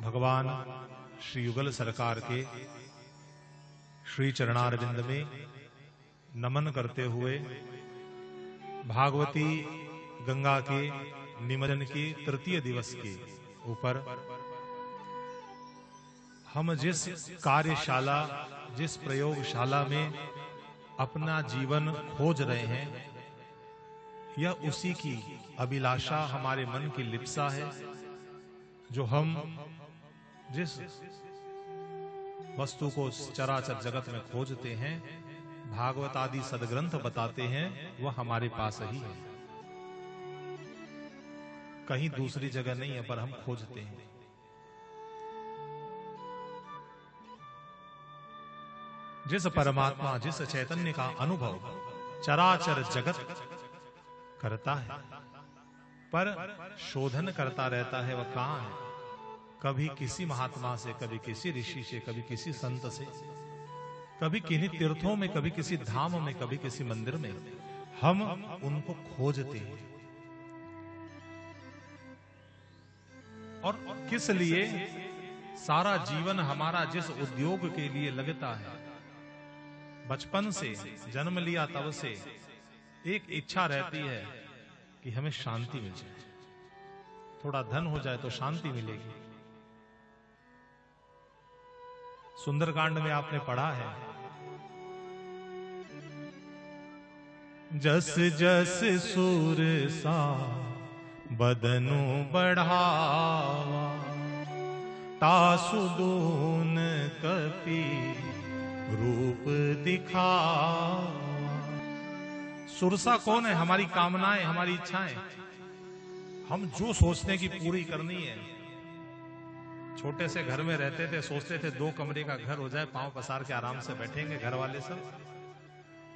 भगवान श्री युगल सरकार के श्री चरणारविंद में नमन करते हुए भागवती गंगा के निमज्जन के तृतीय दिवस के ऊपर हम जिस कार्यशाला, जिस प्रयोगशाला में अपना जीवन खोज रहे हैं, यह उसी की अभिलाषा, हमारे मन की लिप्सा है। जो हम जिस वस्तु को चराचर जगत में खोजते हैं, भागवत आदि सदग्रंथ बताते हैं, वह हमारे पास ही है, कहीं दूसरी जगह नहीं है, पर हम खोजते हैं। जिस परमात्मा, जिस चैतन्य का अनुभव चराचर जगत करता है, पर शोधन करता रहता है, वह कहां है? कभी किसी महात्मा से, कभी किसी ऋषि से, कभी किसी संत से, कभी किन्हीं तीर्थों में, कभी किसी धाम में, कभी किसी मंदिर में हम उनको खोजते हैं। और किस लिए? सारा जीवन हमारा जिस उद्योग के लिए लगता है, बचपन से जन्म लिया तब से एक इच्छा रहती है कि हमें शांति मिल जाए, थोड़ा धन हो जाए तो शांति मिलेगी। सुंदरकांड में आपने पढ़ा है, जस जस सूर सा बदनु बढ़ावा, तासु दून कपि रूप दिखावा। सुरसा कौन है? हमारी कामनाएं, हमारी इच्छाएं, हम जो सोचते हैं कि पूरी करनी है। छोटे से घर में रहते थे, सोचते थे 2 कमरे का घर हो जाए, पांव पसार के आराम से बैठेंगे घर वाले सब।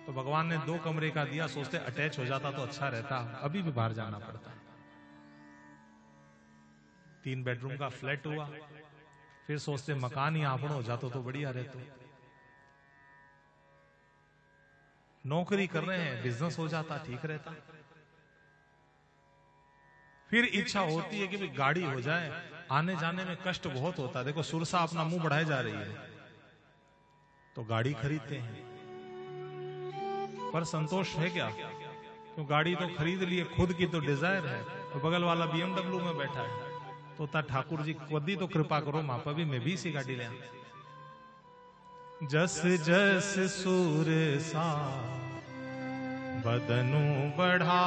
तो भगवान ने 2 कमरे का दिया, सोचते अटैच हो जाता तो अच्छा रहता, अभी भी बाहर जाना पड़ता है। 3 बेडरूम का फ्लैट हुआ, फिर सोचते मकान ही आपन हो जाता तो बढ़िया रहता। नौकरी कर रहे हैं, बिजनेस हो जाता, ठीक रहता। फिर इच्छा होती है कि भी गाड़ी हो जाए, आने जाने में कष्ट बहुत होता है। देखो सुरसा अपना मुंह बढ़ाए जा रही है, तो गाड़ी खरीदते हैं, पर संतोष है क्या? क्यों? गाड़ी तो खरीद लिए, खुद की तो डिजायर है, तो बगल वाला BMW में बैठा है, तो ठाकुर जी कदी तो कृपा करो माँ पर भी, मैं भी इसी गाड़ी ले। जस जस सूर सा बदनु बढ़ा,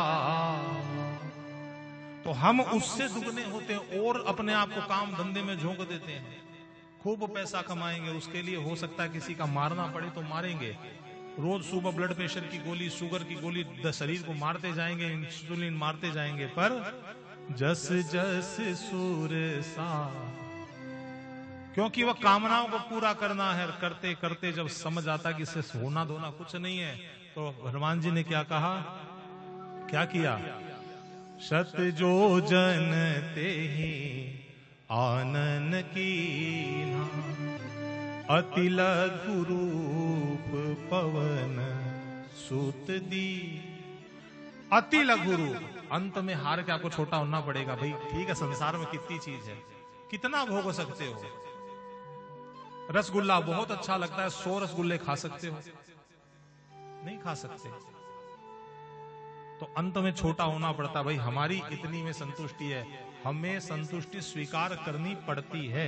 तो हम उससे दुगने होते हैं और अपने आप को काम धंधे में झोंक देते हैं। खूब पैसा कमाएंगे, उसके लिए हो सकता है किसी का मारना पड़े तो मारेंगे। रोज सुबह ब्लड प्रेशर की गोली, शुगर की गोली शरीर को मारते जाएंगे, इंसुलिन मारते जाएंगे। पर जस जस सूर सा, क्योंकि वह कामनाओं को पूरा करना है। करते करते जब समझ आता कि इससे होना धोना कुछ नहीं है, तो हनुमान जी ने क्या कहा, क्या किया? शत जो जन ते ही आनन कीन्हा, अति लघु रूप पवन सूत दी। अति लघु रूप, अंत में हार के आपको छोटा होना पड़ेगा। भाई ठीक है, संसार में कितनी चीज है, कितना भोग सकते हो। रसगुल्ला बहुत अच्छा लगता है, 100 रसगुल्ले खा सकते हो? नहीं खा सकते। तो अंत में छोटा होना पड़ता। भाई हमारी इतनी में संतुष्टि है, हमें संतुष्टि स्वीकार करनी पड़ती है।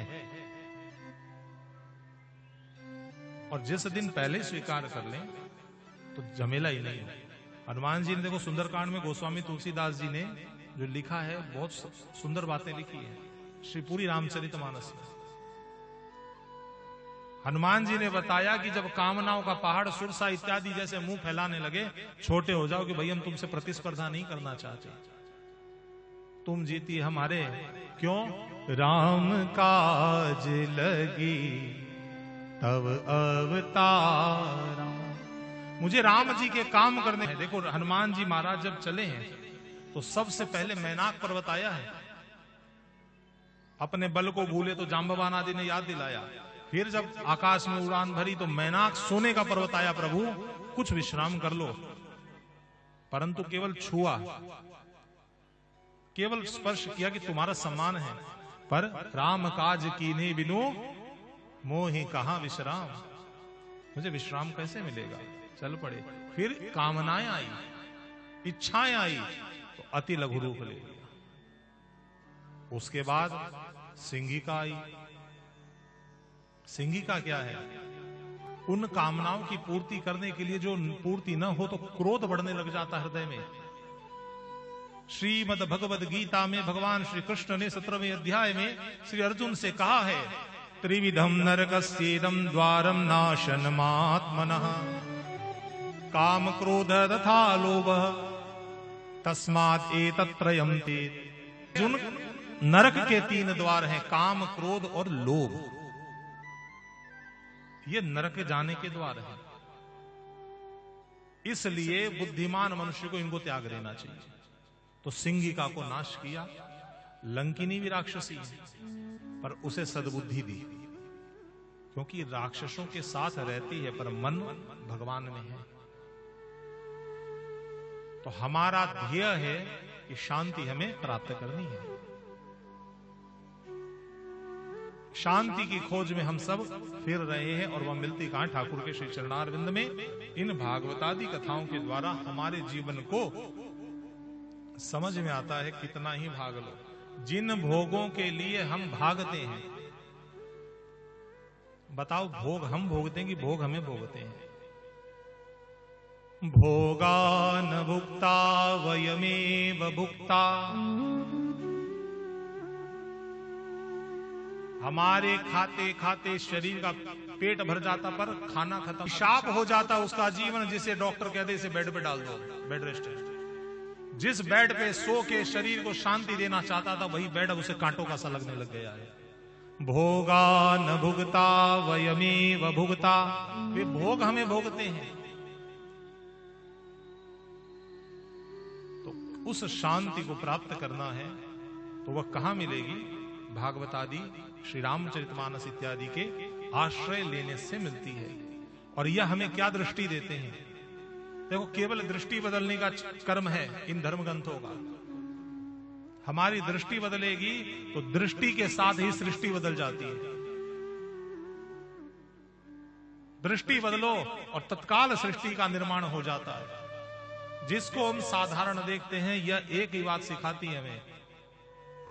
और जिस दिन पहले स्वीकार कर लें तो झमेला ही नहीं है। हनुमान जी ने देखो सुंदरकांड में गोस्वामी तुलसीदास जी ने जो लिखा है, बहुत सुंदर बातें लिखी है श्री पूरी रामचरितमानस में। हनुमान जी ने बताया कि जब कामनाओं का पहाड़ सुरसा इत्यादि जैसे मुंह फैलाने लगे, छोटे हो जाओ कि भाई हम तुमसे प्रतिस्पर्धा नहीं करना चाहते, तुम जीती हमारे। क्यों? राम काज लगी तब अवतारा, मुझे राम जी के काम करने हैं। देखो हनुमान जी महाराज जब चले हैं तो सबसे पहले मैनाक पर्वत आया है। अपने बल को भूले तो जाम्बवान आदि ने याद दिलाया। फिर जब आकाश में उड़ान भरी तो मैनाक सोने का पर्वत आया, प्रभु कुछ विश्राम कर लो। परंतु केवल छुआ, केवल स्पर्श किया कि तुम्हारा सम्मान है। पर राम काज कीन्हे बिनु मोहि कहां विश्राम। मुझे विश्राम कैसे मिलेगा? चल पड़े। फिर कामनाएं आई, इच्छाएं आई, तो अति लघु रूप ले लिया। उसके बाद सिंहिका आई। सिंहिका क्या है? उन कामनाओं की पूर्ति करने के लिए जो पूर्ति न हो तो क्रोध बढ़ने लग जाता हृदय में। श्रीमद् भगवद गीता में भगवान श्री कृष्ण ने 17वें अध्याय में श्री अर्जुन से कहा है, त्रिविधम नरकस्येदं द्वारम नाशनमात्मनः काम क्रोध तथा लोभ तस्मात् एतत्त्रयम् ते। अर्जुन, नरक के 3 द्वार हैं, काम, क्रोध और लोभ। ये नरक जाने के द्वार हैं। इसलिए बुद्धिमान मनुष्य को इनको त्याग देना चाहिए। तो सिंहिका को नाश किया। लंकिनी भी राक्षसी है, पर उसे सद्बुद्धि दी, क्योंकि राक्षसों के साथ रहती है पर मन भगवान में है। तो हमारा ध्येय है कि शांति हमें प्राप्त करनी है। शांति की खोज में हम सब फिर रहे हैं, और वह मिलती कहां? ठाकुर के श्री चरणारविंद में। इन भागवतादि कथाओं के द्वारा हमारे जीवन को समझ में आता है कितना ही भाग लो। जिन भोगों के लिए हम भागते हैं, बताओ भोग हम भोगते हैं कि भोग हमें भोगते हैं? भोगान भुक्ता वयमेव भुक्ता। हमारे खाते खाते शरीर का पेट भर जाता, पर खाना खत्म, शाप हो जाता उसका जीवन, जिसे डॉक्टर कहते इसे बेड पे डाल दो, बेड रेस्ट। जिस बेड पे सो के शरीर को शांति देना चाहता था, वही बेड अब उसे कांटों का सा लगने लग गया है। भोगा न भुगता वयमेव भुगता। वे भोग हमें भोगते हैं। तो उस शांति को प्राप्त करना है तो वह कहां मिलेगी? भागवतादि, श्री रामचरितमानस इत्यादि के आश्रय लेने से मिलती है। और यह हमें क्या दृष्टि देते हैं? देखो, केवल दृष्टि बदलने का कर्म है इन धर्म ग्रंथों का। हमारी दृष्टि बदलेगी तो दृष्टि के साथ ही सृष्टि बदल जाती है। दृष्टि बदलो और तत्काल सृष्टि का निर्माण हो जाता है। जिसको हम साधारण देखते हैं, यह एक ही बात सिखाती है हमें